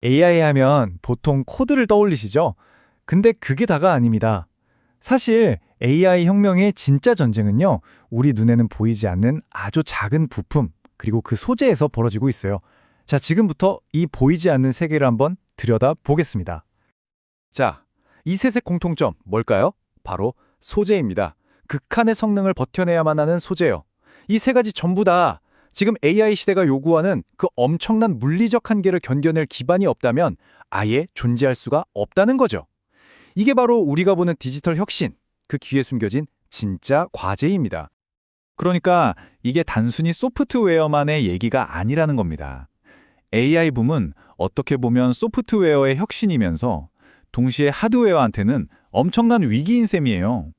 AI 하면 보통 코드를 떠올리시죠? 근데 그게 다가 아닙니다. 사실 AI 혁명의 진짜 전쟁은요, 우리 눈에는 보이지 않는 아주 작은 부품, 그리고 그 소재에서 벌어지고 있어요. 자, 지금부터 이 보이지 않는 세계를 한번 들여다 보겠습니다. 자, 이 셋의 공통점 뭘까요? 바로 소재입니다. 극한의 성능을 버텨내야만 하는 소재요. 이 세 가지 전부 다 지금 AI 시대가 요구하는 그 엄청난 물리적 한계를 견뎌낼 기반이 없다면 아예 존재할 수가 없다는 거죠. 이게 바로 우리가 보는 디지털 혁신, 그 뒤에 숨겨진 진짜 과제입니다. 그러니까 이게 단순히 소프트웨어만의 얘기가 아니라는 겁니다. AI 붐은 어떻게 보면 소프트웨어의 혁신이면서 동시에 하드웨어한테는 엄청난 위기인 셈이에요.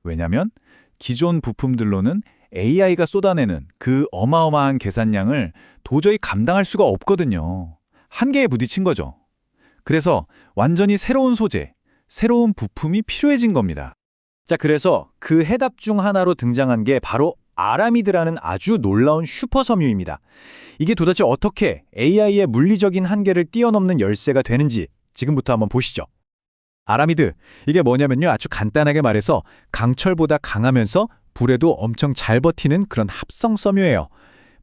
왜냐면 기존 부품들로는 AI가 쏟아내는 그 어마어마한 계산량을 도저히 감당할 수가 없거든요. 한계에 부딪힌 거죠. 그래서 완전히 새로운 소재, 새로운 부품이 필요해진 겁니다. 자, 그래서 그 해답 중 하나로 등장한 게 바로 아라미드라는 아주 놀라운 슈퍼 섬유입니다. 이게 도대체 어떻게 AI의 물리적인 한계를 뛰어넘는 열쇠가 되는지 지금부터 한번 보시죠. 아라미드, 이게 뭐냐면요. 아주 간단하게 말해서 강철보다 강하면서 불에도 엄청 잘 버티는 그런 합성 섬유예요.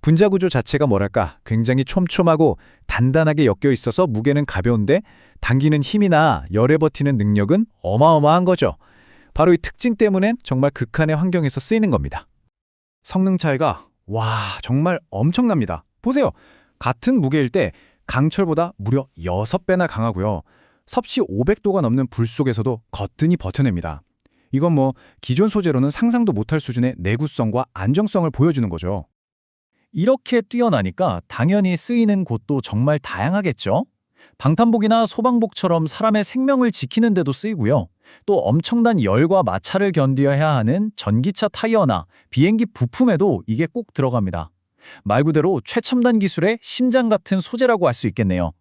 분자 구조 자체가 뭐랄까 굉장히 촘촘하고 단단하게 엮여 있어서 무게는 가벼운데 당기는 힘이나 열에 버티는 능력은 어마어마한 거죠. 바로 이 특징 때문에 정말 극한의 환경에서 쓰이는 겁니다. 성능 차이가 정말 엄청납니다. 보세요. 같은 무게일 때 강철보다 무려 6배나 강하고요. 섭씨 500도가 넘는 불 속에서도 거뜬히 버텨냅니다. 이건 기존 소재로는 상상도 못할 수준의 내구성과 안정성을 보여주는 거죠. 이렇게 뛰어나니까 당연히 쓰이는 곳도 정말 다양하겠죠? 방탄복이나 소방복처럼 사람의 생명을 지키는 데도 쓰이고요. 또 엄청난 열과 마찰을 견뎌야 하는 전기차 타이어나 비행기 부품에도 이게 꼭 들어갑니다. 말 그대로 최첨단 기술의 심장 같은 소재라고 할 수 있겠네요.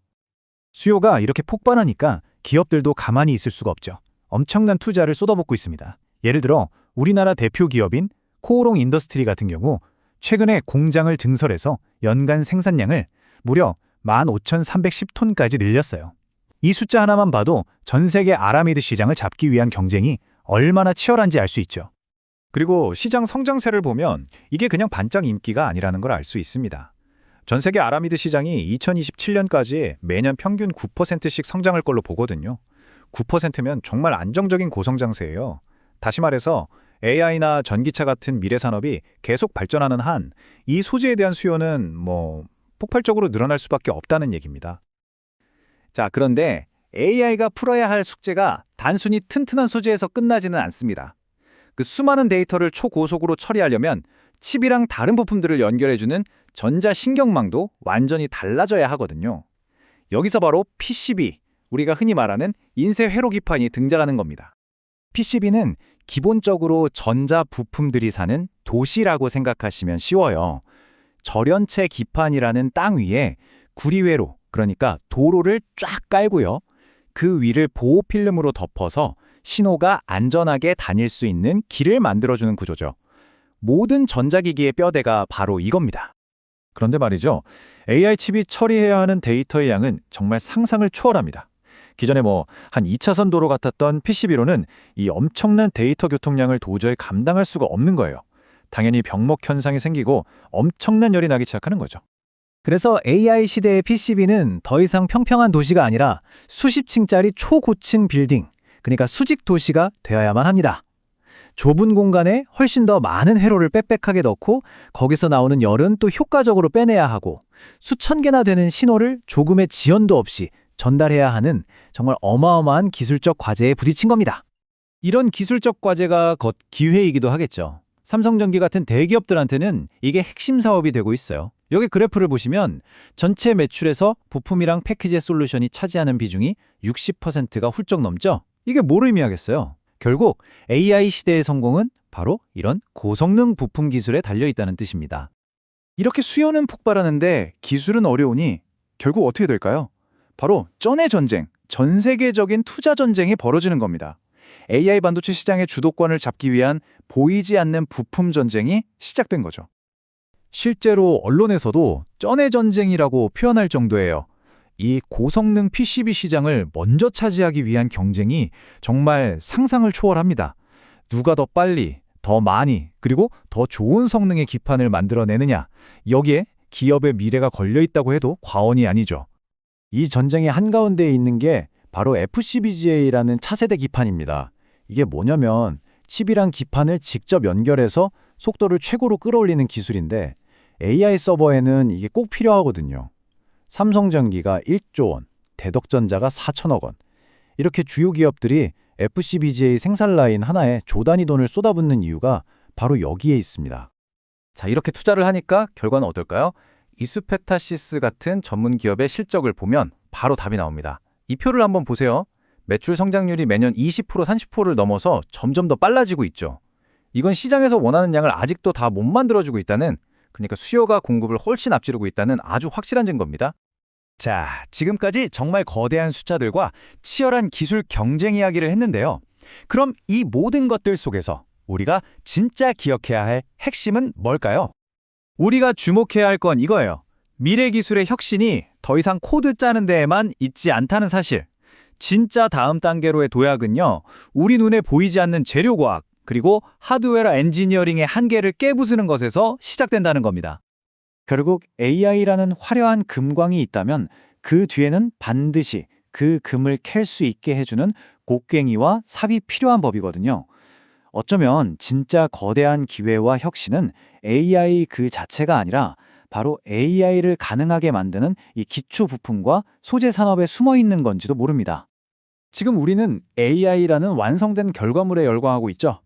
수요가 이렇게 폭발하니까 기업들도 가만히 있을 수가 없죠. 엄청난 투자를 쏟아붓고 있습니다. 예를 들어 우리나라 대표 기업인 코오롱 인더스트리 같은 경우 최근에 공장을 증설해서 연간 생산량을 무려 15,310톤까지 늘렸어요. 이 숫자 하나만 봐도 전 세계 아라미드 시장을 잡기 위한 경쟁이 얼마나 치열한지 알 수 있죠. 그리고 시장 성장세를 보면 이게 그냥 반짝 인기가 아니라는 걸 알 수 있습니다. 전 세계 아라미드 시장이 2027년까지 매년 평균 9%씩 성장할 걸로 보거든요. 9%면 정말 안정적인 고성장세예요. 다시 말해서 AI나 전기차 같은 미래 산업이 계속 발전하는 한 이 소재에 대한 수요는 폭발적으로 늘어날 수밖에 없다는 얘기입니다. 자, 그런데 AI가 풀어야 할 숙제가 단순히 튼튼한 소재에서 끝나지는 않습니다. 그 수많은 데이터를 초고속으로 처리하려면 칩이랑 다른 부품들을 연결해주는 전자신경망도 완전히 달라져야 하거든요. 여기서 바로 PCB, 우리가 흔히 말하는 인쇄 회로 기판이 등장하는 겁니다. PCB는 기본적으로 전자 부품들이 사는 도시라고 생각하시면 쉬워요. 절연체 기판이라는 땅 위에 구리회로, 그러니까 도로를 쫙 깔고요. 그 위를 보호필름으로 덮어서 신호가 안전하게 다닐 수 있는 길을 만들어주는 구조죠. 모든 전자기기의 뼈대가 바로 이겁니다. 그런데 말이죠. AI 칩이 처리해야 하는 데이터의 양은 정말 상상을 초월합니다. 기존에 한 2차선 도로 같았던 PCB로는 이 엄청난 데이터 교통량을 도저히 감당할 수가 없는 거예요. 당연히 병목 현상이 생기고 엄청난 열이 나기 시작하는 거죠. 그래서 AI 시대의 PCB는 더 이상 평평한 도시가 아니라 수십 층짜리 초고층 빌딩, 그러니까 수직 도시가 되어야만 합니다. 좁은 공간에 훨씬 더 많은 회로를 빽빽하게 넣고 거기서 나오는 열은 또 효과적으로 빼내야 하고 수천 개나 되는 신호를 조금의 지연도 없이 전달해야 하는 정말 어마어마한 기술적 과제에 부딪힌 겁니다. 이런 기술적 과제가 곧 기회이기도 하겠죠. 삼성전기 같은 대기업들한테는 이게 핵심 사업이 되고 있어요. 여기 그래프를 보시면 전체 매출에서 부품이랑 패키지 솔루션이 차지하는 비중이 60%가 훌쩍 넘죠? 이게 뭘 의미하겠어요? 결국 AI 시대의 성공은 바로 이런 고성능 부품 기술에 달려있다는 뜻입니다. 이렇게 수요는 폭발하는데 기술은 어려우니 결국 어떻게 될까요? 바로 쩐의 전쟁, 전 세계적인 투자 전쟁이 벌어지는 겁니다. AI 반도체 시장의 주도권을 잡기 위한 보이지 않는 부품 전쟁이 시작된 거죠. 실제로 언론에서도 쩐의 전쟁이라고 표현할 정도예요. 이 고성능 PCB 시장을 먼저 차지하기 위한 경쟁이 정말 상상을 초월합니다. 누가 더 빨리, 더 많이, 그리고 더 좋은 성능의 기판을 만들어내느냐, 여기에 기업의 미래가 걸려 있다고 해도 과언이 아니죠. 이 전쟁의 한가운데에 있는 게 바로 FCBGA라는 차세대 기판입니다. 이게 뭐냐면 칩이랑 기판을 직접 연결해서 속도를 최고로 끌어올리는 기술인데 AI 서버에는 이게 꼭 필요하거든요. 삼성전기가 1조 원, 대덕전자가 4천억 원. 이렇게 주요 기업들이 FCBGA 생산 라인 하나에 조 단위 돈을 쏟아붓는 이유가 바로 여기에 있습니다. 자, 이렇게 투자를 하니까 결과는 어떨까요? 이수페타시스 같은 전문 기업의 실적을 보면 바로 답이 나옵니다. 이 표를 한번 보세요. 매출 성장률이 매년 20%, 30%를 넘어서 점점 더 빨라지고 있죠. 이건 시장에서 원하는 양을 아직도 다 못 만들어주고 있다는, 그러니까 수요가 공급을 훨씬 앞지르고 있다는 아주 확실한 증거입니다. 자, 지금까지 정말 거대한 숫자들과 치열한 기술 경쟁 이야기를 했는데요. 그럼 이 모든 것들 속에서 우리가 진짜 기억해야 할 핵심은 뭘까요? 우리가 주목해야 할 건 이거예요. 미래 기술의 혁신이 더 이상 코드 짜는 데에만 있지 않다는 사실. 진짜 다음 단계로의 도약은요, 우리 눈에 보이지 않는 재료과학, 그리고 하드웨어 엔지니어링의 한계를 깨부수는 것에서 시작된다는 겁니다. 결국 AI라는 화려한 금광이 있다면 그 뒤에는 반드시 그 금을 캘 수 있게 해주는 곡괭이와 삽이 필요한 법이거든요. 어쩌면 진짜 거대한 기회와 혁신은 AI 그 자체가 아니라 바로 AI를 가능하게 만드는 이 기초 부품과 소재 산업에 숨어 있는 건지도 모릅니다. 지금 우리는 AI라는 완성된 결과물에 열광하고 있죠.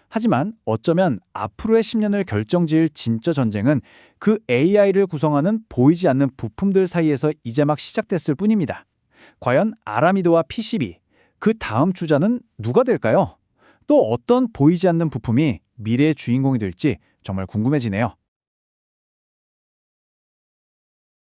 하지만 어쩌면 앞으로의 10년을 결정지을 진짜 전쟁은 그 AI를 구성하는 보이지 않는 부품들 사이에서 이제 막 시작됐을 뿐입니다. 과연 아라미드와 PCB, 그 다음 주자는 누가 될까요? 또 어떤 보이지 않는 부품이 미래의 주인공이 될지 정말 궁금해지네요.